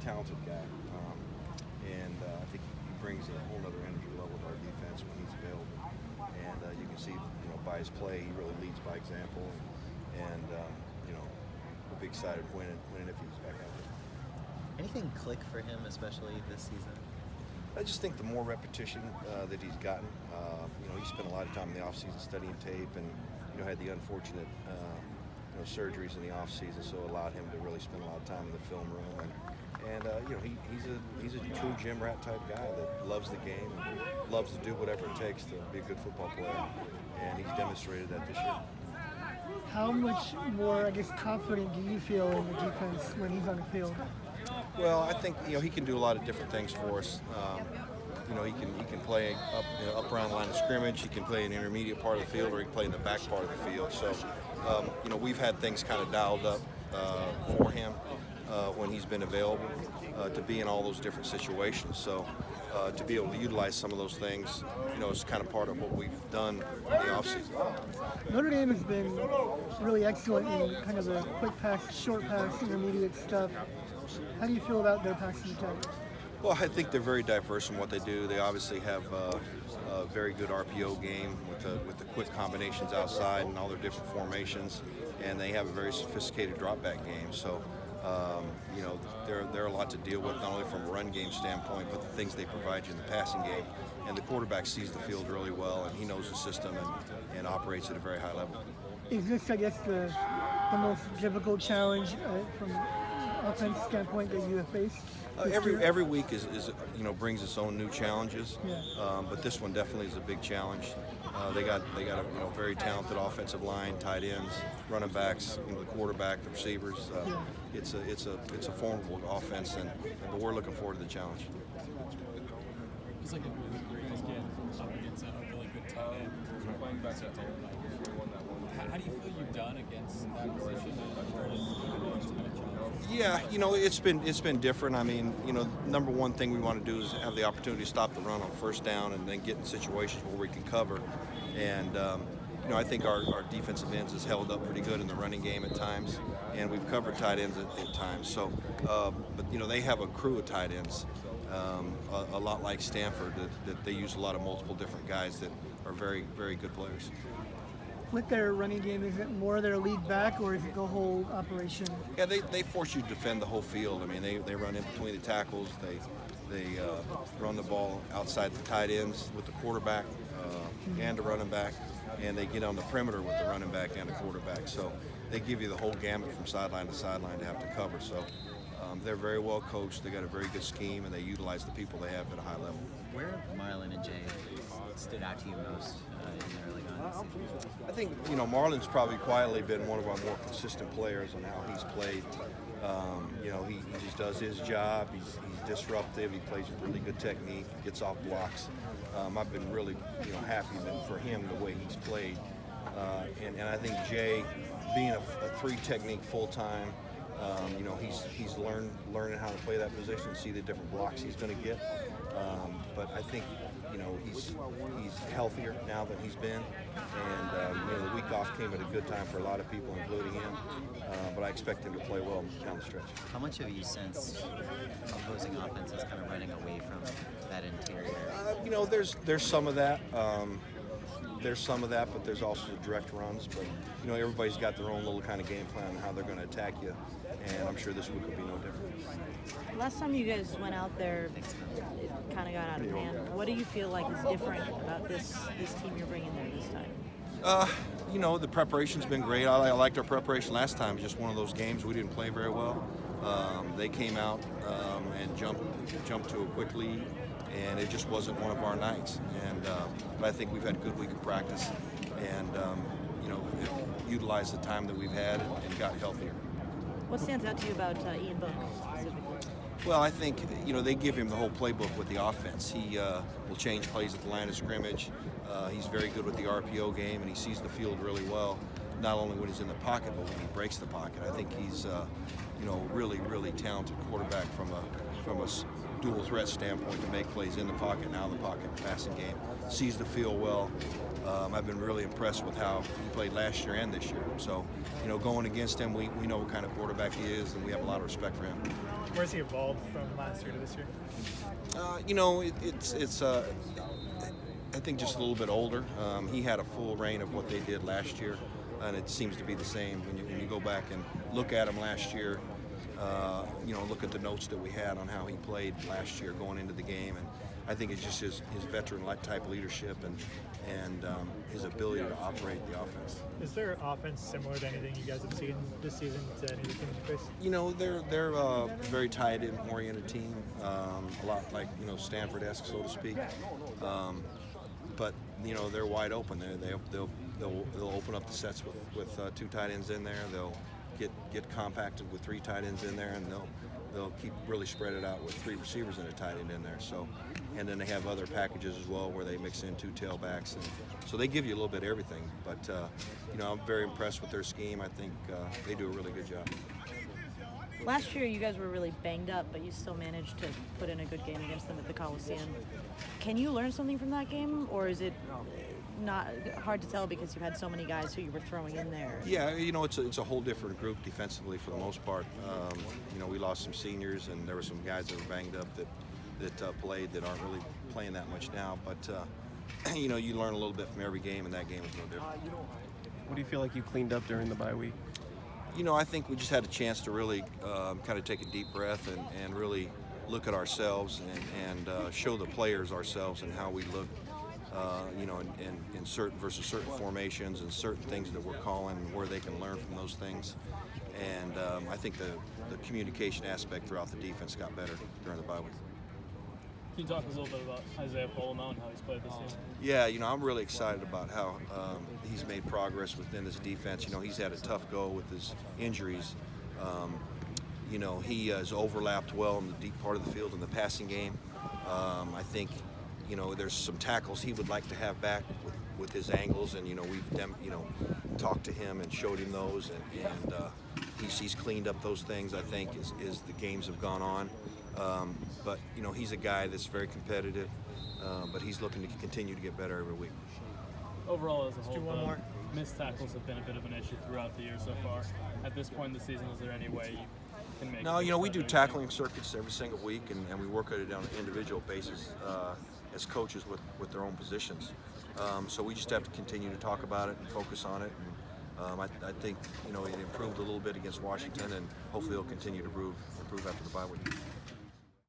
talented guy, and I think he brings a whole other energy level to our defense when he's available. And you can see, by his play, he really leads by example. And we'll be excited winning if he's back out there. Anything click for him, especially this season? I just think the more repetition that he's gotten, he spent a lot of time in the offseason studying tape, and had the unfortunate surgeries in the offseason, so it allowed him to really spend a lot of time in the film room. And he's a true gym rat type guy that loves the game and loves to do whatever it takes to be a good football player, and he's demonstrated that this year. How much more, confident do you feel in the defense when he's on the field? Well, I think he can do a lot of different things for us. He can play up around the line of scrimmage. He can play in the intermediate part of the field, or he can play in the back part of the field. So, we've had things kind of dialed up for him when he's been available to be in all those different situations. So, to be able to utilize some of those things, is kind of part of what we've done in the offseason. Notre Dame has been really excellent in kind of the quick pass, short pass, intermediate stuff. How do you feel about their passing attack? Well, I think they're very diverse in what they do. They obviously have a very good RPO game with the quick combinations outside and all their different formations, and they have a very sophisticated drop back game. So, they're a lot to deal with, not only from a run game standpoint, but the things they provide you in the passing game. And the quarterback sees the field really well, and he knows the system and operates at a very high level. Is this, the most difficult challenge from offense standpoint that you have faced? Every week is brings its own new challenges, yeah. But this one definitely is a big challenge. They got a very talented offensive line, tight ends, running backs, the quarterback, the receivers. Yeah. It's a formidable offense, but we're looking forward to the challenge. It's like a really great again up against a really good tight end. Playing back at home. How do you feel you've done against that position? Yeah, it's been different. I mean, number one thing we want to do is have the opportunity to stop the run on first down and then get in situations where we can cover. And I think our defensive ends has held up pretty good in the running game at times, and we've covered tight ends at times. So, but they have a crew of tight ends, a lot like Stanford, that they use a lot of multiple different guys that are very, very good players. With their running game, is it more their lead back, or is it the whole operation? Yeah, they force you to defend the whole field. I mean, they run in between the tackles. They run the ball outside the tight ends with the quarterback and the running back, and they get on the perimeter with the running back and the quarterback. So they give you the whole gamut from sideline to sideline to have to cover. So they're very well coached. They got a very good scheme, and they utilize the people they have at a high level. Where have Marlon and Jay stood out to you most in the early on this season? I think Marlon's probably quietly been one of our more consistent players on how he's played. He just does his job. He's disruptive. He plays with really good technique. Gets off blocks. I've been really happy for him the way he's played. And I think Jay, being a three technique full time, he's learning how to play that position, see the different blocks he's going to get. But I think he's healthier now than he's been, and the week off came at a good time for a lot of people, including him. But I expect him to play well down the stretch. How much have you sensed opposing offenses kind of running away from that interior? There's some of that. There's some of that, but there's also the direct runs. But everybody's got their own little kind of game plan on how they're going to attack you, and I'm sure this week will be no different. Last time you guys went out there, it kind of got out of hand. What do you feel like is different about this team you're bringing there this time? The preparation's been great. I liked our preparation last time. Just one of those games we didn't play very well. They came out and jumped to a quick lead, and it just wasn't one of our nights. But I think we've had a good week of practice, and utilized the time that we've had and got healthier. What stands out to you about Ian Book specifically? Well, I think, they give him the whole playbook with the offense. He will change plays at the line of scrimmage. He's very good with the RPO game, and he sees the field really well, not only when he's in the pocket, but when he breaks the pocket. I think he's, really, really talented quarterback from a dual threat standpoint to make plays in the pocket and out of the pocket in the passing game. Sees the field well. I've been really impressed with how he played last year and this year. So, going against him, we know what kind of quarterback he is, and we have a lot of respect for him. Where's he evolved from last year to this year? It's I think just a little bit older. He had a full reign of what they did last year, and it seems to be the same when you go back and look at him last year. Look at the notes that we had on how he played last year going into the game, and I think it's just his veteran-like type leadership and his ability to operate the offense. Is their offense similar to anything you guys have seen this season to any of the teams you face? They're a very tight-end oriented team, a lot like Stanford-esque, so to speak. But they're wide open. They'll open up the sets with 2 tight ends in there. They'll get compacted with 3 tight ends in there, and they'll keep really spread it out with 3 receivers and a tight end in there. So, and then they have other packages as well where they mix in 2 tailbacks, and so they give you a little bit of everything. But I'm very impressed with their scheme. I think they do a really good job. Last year, you guys were really banged up, but you still managed to put in a good game against them at the Coliseum. Can you learn something from that game, or is it not hard to tell because you had so many guys who you were throwing in there? Yeah, it's a whole different group defensively for the most part. We lost some seniors, and there were some guys that were banged up that played that aren't really playing that much now. But you learn a little bit from every game, and that game was no different. What do you feel like you cleaned up during the bye week? I think we just had a chance to really kind of take a deep breath and really look at ourselves and show the players ourselves and how we look, in certain versus certain formations and certain things that we're calling and where they can learn from those things. And I think the communication aspect throughout the defense got better during the bye week. Can you talk a little bit about Isaiah Polamo and how he's played this season? Yeah, I'm really excited about how he's made progress within his defense. He's had a tough go with his injuries. He has overlapped well in the deep part of the field in the passing game. I think, there's some tackles he would like to have back with his angles, and we've talked to him and showed him those, and he's cleaned up those things, I think, as the games have gone on. But he's a guy that's very competitive, but he's looking to continue to get better every week. Overall, as a whole, one more. missed tackles have been a bit of an issue throughout the year so far. At this point in the season, is there any way you can make? No, we do tackling circuits every single week, and we work at it on an individual basis as coaches with their own positions. So we just have to continue to talk about it and focus on it. And I think it improved a little bit against Washington, and hopefully it'll continue to improve after the bye week.